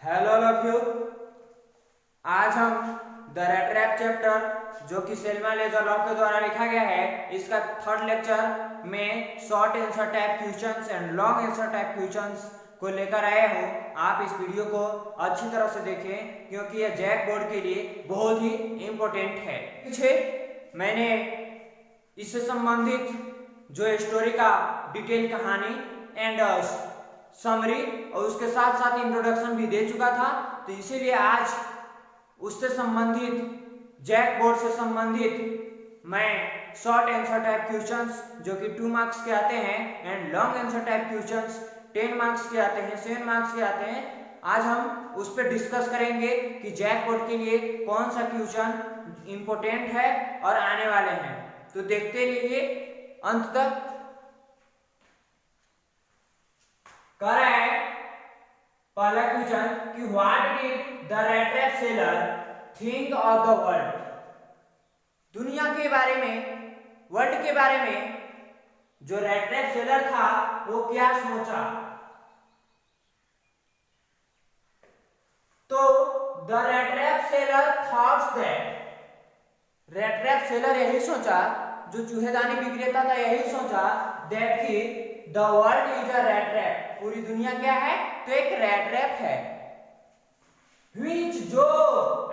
Hello love you. आज हम the red rap chapter जो कि सेल्मा लेजर लॉ के द्वारा लिखा गया है, इसका थर्ड लेक्चर में short answer type questions and long answer type questions को लेकर आए हूँ। आप इस वीडियो को अच्छी तरह से देखें क्योंकि यह जैक बोर्ड के लिए बहुत ही इम्पोर्टेंट है। पीछे मैंने इससे संबंधित जो स्टोरी का डिटेल कहानी एंड समरी और उसके साथ साथ इंट्रोडक्शन भी दे चुका था, तो इसीलिए आज उससे संबंधित जैक बोर्ड से संबंधित मैं शॉर्ट आंसर टाइप क्वेश्चंस जो कि 2 मार्क्स के आते हैं and long answer type questions 10 marks के आते हैं, 7 मार्क्स के आते हैं, आज हम उस पर डिस्कस करेंगे कि जैक बोर्ड के लिए कौन सा क्वेश्चन इंपॉर्टेंट है और आने वाले हैं। तो देखते रहिए अंत तक। कह रहा है पहला क्वेश्चन कि what did the red wrap seller think of the world. दुनिया के बारे में, वर्ल्ड के बारे में जो रेड रैप सेलर था वो क्या सोचा। तो the red wrap seller thoughts that, red wrap seller यही सोचा, जो चूहेदानी विक्रेता था यही सोचा दैट कि the world is a red wrap, पूरी दुनिया क्या है तो एक रेड रैप है, which जो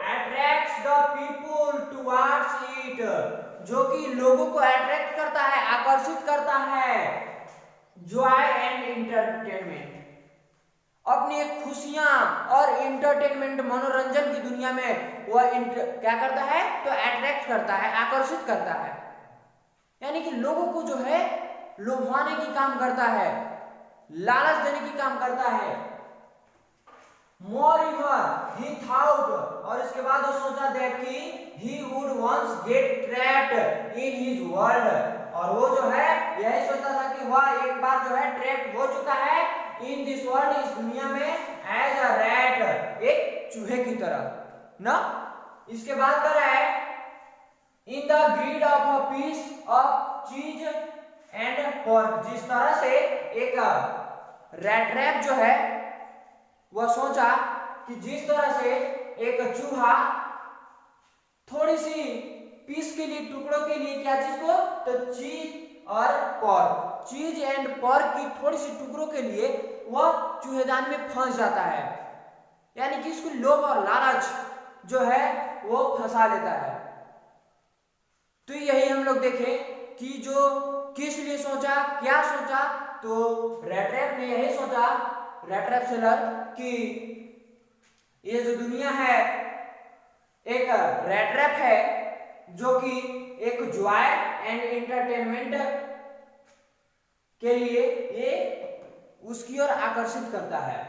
attracts the people towards it, जो कि लोगों को अट्रैक्ट करता है, आकर्षित करता है, joy and entertainment, अपनी एक खुशियां और इंटरटेनमेंट मनोरंजन की दुनिया में वह क्या करता है तो अट्रैक्ट करता है, आकर्षित करता है, यानी कि लोगों को जो है लुभाने की काम करता है, लालच देने की काम करता है। Moreover, he thought, और इसके बाद वो सोचा दैट कि he would once get trapped in his world, और वो जो है यही सोचा था कि वह एक बार जो है ट्रैप हो चुका है इन दिस वर्ल्ड, इस दुनिया में एज अ रैट, एक चूहे की तरह ना। इसके बाद कर रहा है in the greed of a piece of cheese and pork, जिस तरह से एक रैट रैप जो है वह सोचा कि जिस तरह से एक चूहा थोड़ी सी पीस के लिए, टुकड़ों के लिए, क्या चीज को तो चीज और पोर्क, चीज एंड पोर्क की थोड़ी सी टुकड़ों के लिए वह चूहेदान में फंस जाता है, यानी कि इसको लोभ और लालच जो है वो फंसा लेता है। तो यही हम लोग देखें कि जो किस लिए सोचा, क्या सोचा, तो रेड रैप ने यही सोचा, रेड रैप सेलर, कि ये जो दुनिया है एक रेड रैप है जो कि एक जॉय एंड एंटरटेनमेंट के लिए ये उसकी ओर आकर्षित करता है।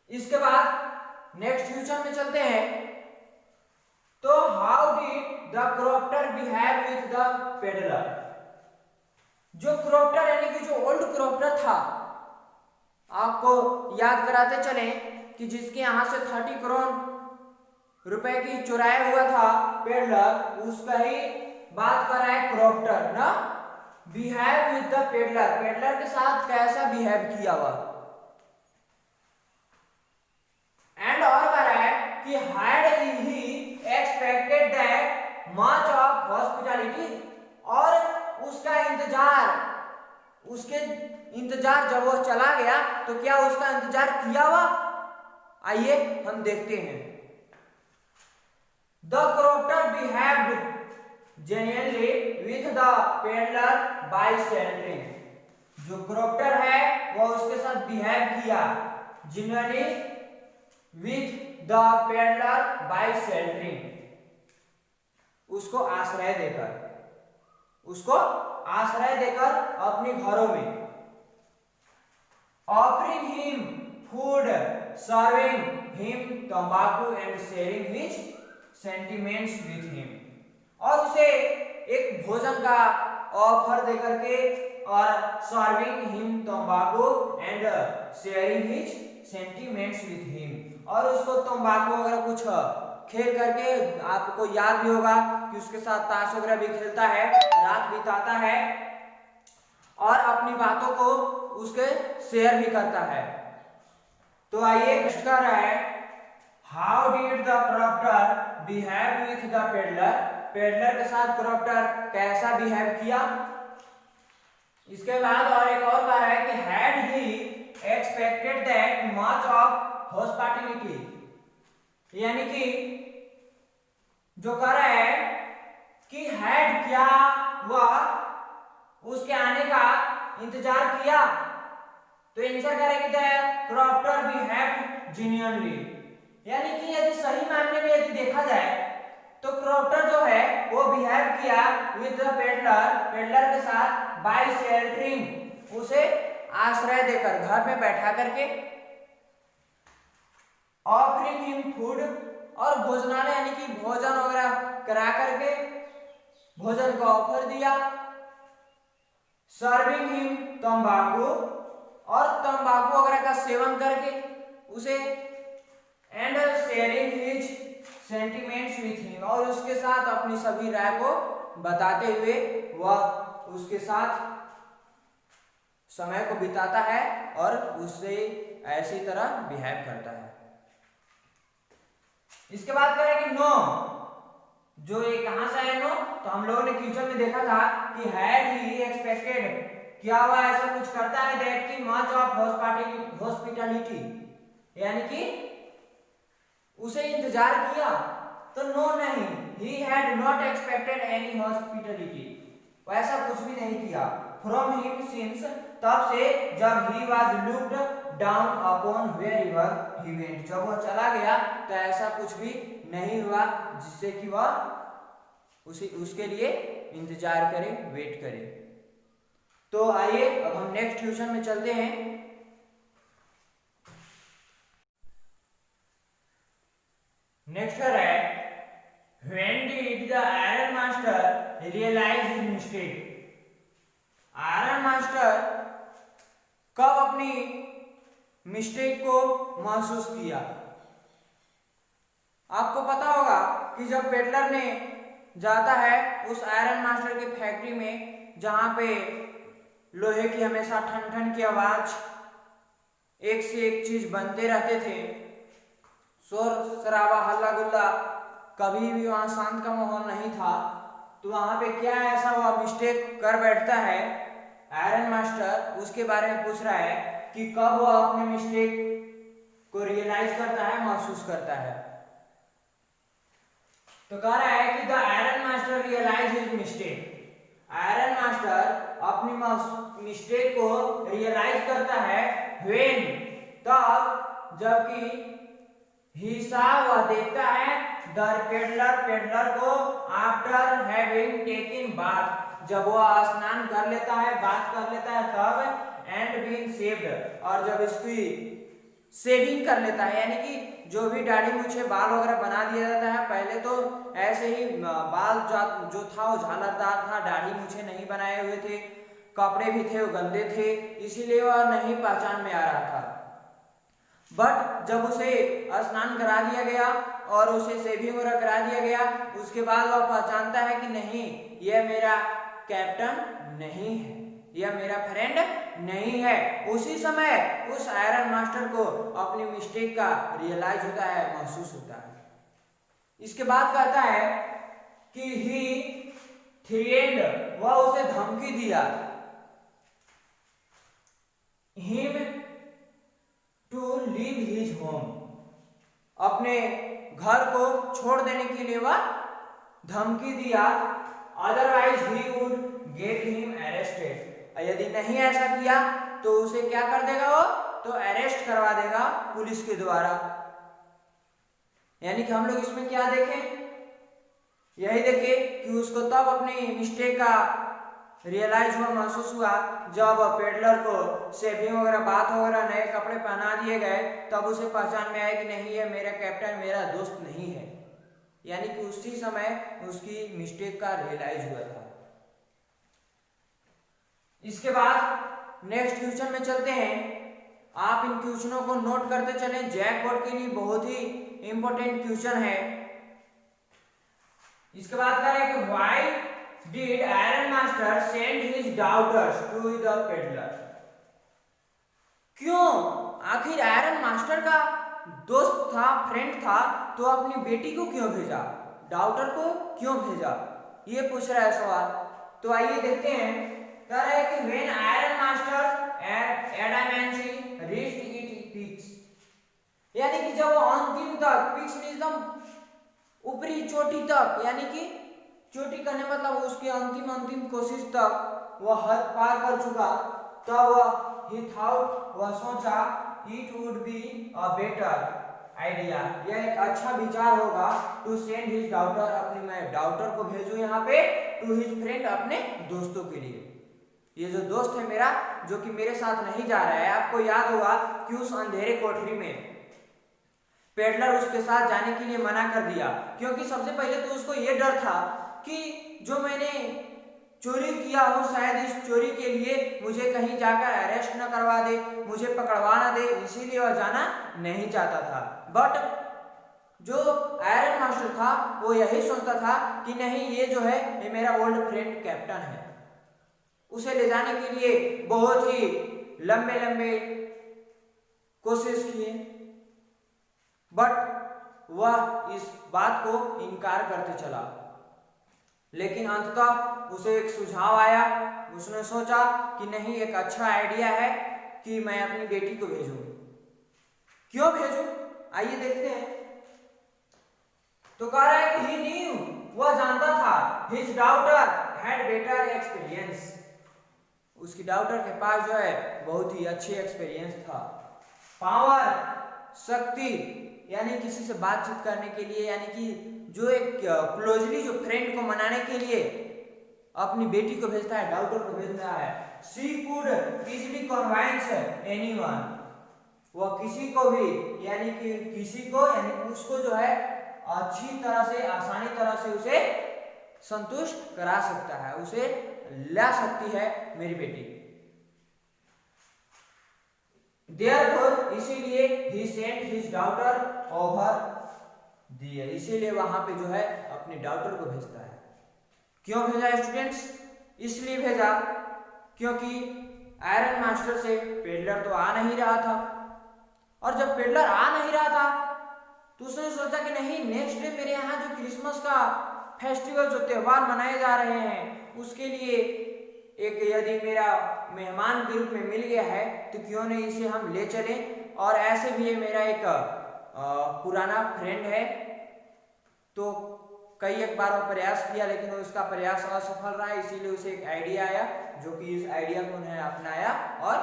इसके बाद नेक्स्ट क्वेश्चन में चलते हैं। तो how did the क्रॉप्टर behave with the peddler. जो क्रॉप्टर यानी कि जो ओल्ड क्रॉप्टर था, आपको याद कराते चले कि जिसके यहां से 30 करोड़ रुपए की चुराया हुआ था पेडलर, उसका ही बात कर रहा है क्रॉप्टर ना। Behave with the peddler, peddler के साथ कैसा बिहेव किया हुआ, एंड और कह रहा है कि had he expected that much of hospitality, और उसका इंतजार, उसके इंतजार जब वो चला गया तो क्या उसका इंतजार किया हुआ, आइए हम देखते हैं। The cropper behaved genuinely with the peddler by sheltering, जो क्रॉप्टर है वह उसके साथ बिहेव किया genuinely with the peddler by sheltering, उसको आश्रय देकर, उसको आश्रय देकर अपने घरों में, offering him food, serving him तंबाकू and sharing his sentiments with him, और उसे एक भोजन का ऑफर देकर के, और सर्विंग हिम तंबाकू and sharing his sentiments with him, और उसको तंबाकू वगैरह कुछ खेल करके, आपको याद भी होगा कि उसके साथ ताश वगैरह भी खेलता है, रात बिताता है और अपनी बातों को उसके शेयर भी करता है। तो आइए नेक्स्ट कर रहा है, how did the क्रॉप्टर behave with the peddler, peddler के साथ क्रॉप्टर कैसा बिहेव किया। इसके बाद और एक और कह रहा है कि had he expected that much of hospitality, यानी कि जो कह रहा है कि हैड क्या वह उसके आने का इंतजार किया, तो आंसर करेंगे द क्रॉप्टर बिहेव जेन्युइनली, यानी कि यदि सही मामले में यदि देखा जाए तो क्रॉप्टर जो है वो बिहेव किया विद द पेडलर, पेडलर के साथ बाय शेल्टरिंग, उसे आश्रय देकर घर में बैठा करके, ऑफरिंग हिम फूड, और भोजनालय यानी कि भोजन वगैरह करा करके भोजन का ऑफर दिया, सर्विंग हिम तंबाकू, और तंबाकू वगैरह का सेवन करके उसे, and sharing his sentiments with him, और उसके साथ अपनी सभी राय को बताते हुए वह उसके साथ समय को बिताता है और उससे ऐसी तरह बिहेव करता है। इसके बाद कह रहे हैं कि नो, जो ये कहां से है नो, तो हम लोगों ने क्वेश्चन में देखा था कि हैड ही एक्सपेक्टेड, क्या हुआ ऐसा कुछ करता है, दैट की मच ऑफ हॉस्पिटैलिटी, यानी कि उसे इंतजार किया, तो नो नहीं, he had not expected any hospitality, वैसा कुछ भी नहीं किया, फ्रॉम हिम सिंस, तब से जब he was looked down upon wherever he went, जब वह चला गया तो ऐसा कुछ भी नहीं हुआ जिससे कि वह उसके लिए इंतजार करे, वेट करे। तो आइए अब हम नेक्स्ट क्वेश्चन में चलते हैं। नेक्स्ट है, when did the iron master realise his mistake, iron master कब अपनी मिस्टेक को महसूस किया। आपको पता होगा कि जब पेडलर ने जाता है उस आयरन मास्टर की फैक्ट्री में, जहां पे लोहे की हमेशा ठन ठन की आवाज, एक से एक चीज बनते रहते थे, शोर शराबा हल्ला गुल्ला, कभी भी वहां शांत का माहौल नहीं था, तो वहां पे क्या ऐसा हुआ मिस्टेक कर बैठता है आयरन मास्टर, उसके बारे में पूछ रहा है कि कब वह अपने मिस्टेक को रियलाइज करता है, महसूस करता है। तो कह रहा है कि the iron master realise his mistake, iron master अपनी मिस्टेक को रियलाइज करता है व्हेन, तब जबकि ही सा वह देखता है द पेडलर, पेडलर को आफ्टर हैविंग टेकन बाथ, जब वह स्नान कर लेता है, बात कर लेता है तब, एंड बीन शेव्ड, और जब इसकी शेविंग कर लेता है, यानी कि जो भी दाढ़ी मूछे बाल वगैरह बना दिया जाता है, पहले तो ऐसे ही बाल जो था वो झालरदार था, दाढ़ी मूछे नहीं बनाए हुए थे, कपड़े भी थे वो गंदे थे, इसीलिए वह नहीं पहचान में आ रहा था। बट जब उसे स्नान करा दिया गया और उसे शेविंग वगैरह करा दिया गया, उसके बाद वह पहचानता है कि नहीं, यह मेरा कैप्टन नहीं है, यह मेरा फ्रेंड नहीं है। उसी समय उस आयरन मास्टर को अपनी मिस्टेक का रियलाइज होता है, महसूस होता है। इसके बाद कहता है कि ही थ्रेटेंड, वह उसे धमकी दिया, him to leave his home, अपने घर को छोड़ देने के लिए वह धमकी दिया, otherwise he would get him arrested, यदि नहीं ऐसा किया तो उसे क्या कर देगा, वो तो अरेस्ट करवा देगा पुलिस के द्वारा। यानी कि हम लोग इसमें क्या देखें, यही देखे कि उसको तब अपनी मिस्टेक का रियलाइज हुआ, महसूस हुआ, जब पेडलर को शेविंग वगैरह बात वगैरह नए कपड़े पहना दिए गए, तब उसे पहचान में आया कि नहीं, ये मेरा कैप्टन मेरा दोस्त नहीं है। यानी कि उसी समय उसकी मिस्टेक का रियलाइज हुआ था। इसके बाद नेक्स्ट क्वेश्चन में चलते हैं। आप इन क्वेश्चनों को नोट करते चलें, जैक बोर्ड के लिए बहुत ही इंपॉर्टेंट क्वेश्चन है। इसके बाद कह रहे हैं कि why did iron master send his daughters to the peddler, क्यों आखिर आयरन मास्टर का दोस्त था, फ्रेंड था, तो अपनी बेटी को क्यों भेजा, डाउटर को क्यों भेजा, ये पूछ रहा है सवाल। तो आइए देखते हैं। कह रहा है कि when iron master at adamancy reached it peaks, यानी कि जब वो अंतिम तक, पीक्स मींस एकदम ऊपरी चोटी तक, यानी कि चोटी करने मतलब उसकी अंतिम कोशिश तक वह हद पार कर चुका, तब ही थॉट, वह सोचा, it would be a better idea, यह एक अच्छा विचार होगा, टू सेंड हिज डाउटर, अपनी मैं डाउटर को भेजूं यहाँ पे, टू हिज फ्रेंड, अपने दोस्तों के लिए। ये जो दोस्त है मेरा, जो कि मेरे साथ नहीं जा रहा है, आपको याद होगा कि उस अंधेरे कोठरी में पेडलर उसके साथ जाने के लिए मना कर दिया, क्योंकि सबसे पहले तो उसको ये डर था कि जो मैंने चोरी किया हो, शायद इस चोरी के लिए मुझे कहीं जाकर अरेस्ट न करवा दे, मुझे पकड़वा न दे, इसीलिए वह जाना नहीं चाहता था। बट जो आयरन मास्टर था वो यही सोचता था कि नहीं, ये जो है ये मेरा ओल्ड फ्रेंड कैप्टन है, उसे ले जाने के लिए बहुत ही लंबे लंबे कोशिश किए, बट वह इस बात को इनकार करते चला। लेकिन अंततः उसे एक सुझाव आया, उसने सोचा कि नहीं, एक अच्छा आइडिया है कि मैं अपनी बेटी को भेजूं। क्यों भेजूं, आइए देखते हैं। तो कह रहा है कि ही न्यू, वह जानता था, his daughter had better experience, उसकी डाउटर के पास जो है बहुत ही अच्छी एक्सपीरियंस था। पावर, शक्ति, यानी किसी से बातचीत करने के लिए, यानी कि जो एक क्लोजली जो फ्रेंड को मनाने के लिए अपनी बेटी को भेजता है, डाउटर को भेजता है। She could easily convince anyone, वह किसी को भी, यानी कि किसी को, यानी कि उसको जो है अच्छी तरह से, आसानी तरह से उसे संतुष्ट करा सकता है, उसे ला सकती है मेरी बेटी। Therefore, इसीलिए he sent his daughter over there, इसीलिए वहां पे जो है अपनी डाउटर को भेजता है। क्यों भेजा स्टूडेंट्स, इसलिए भेजा क्योंकि आयरन मास्टर से पेडलर तो आ नहीं रहा था, और जब पेडलर आ नहीं रहा था तो उसने सोचा कि नहीं, नेक्स्ट डे मेरे यहाँ जो क्रिसमस का फेस्टिवल, जो त्योहार मनाए जा रहे हैं, उसके लिए एक यदि मेरा मेहमान के रूप में मिल गया है तो क्यों नहीं इसे हम ले चलें, और ऐसे भी ये मेरा एक पुराना फ्रेंड है। तो कई एक बार वो प्रयास किया, लेकिन उसका प्रयास असफल रहा, इसीलिए उसे एक आइडिया आया, जो कि इस आइडिया को उन्हें अपनाया और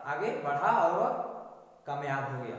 आगे बढ़ा और वह कामयाब हो गया।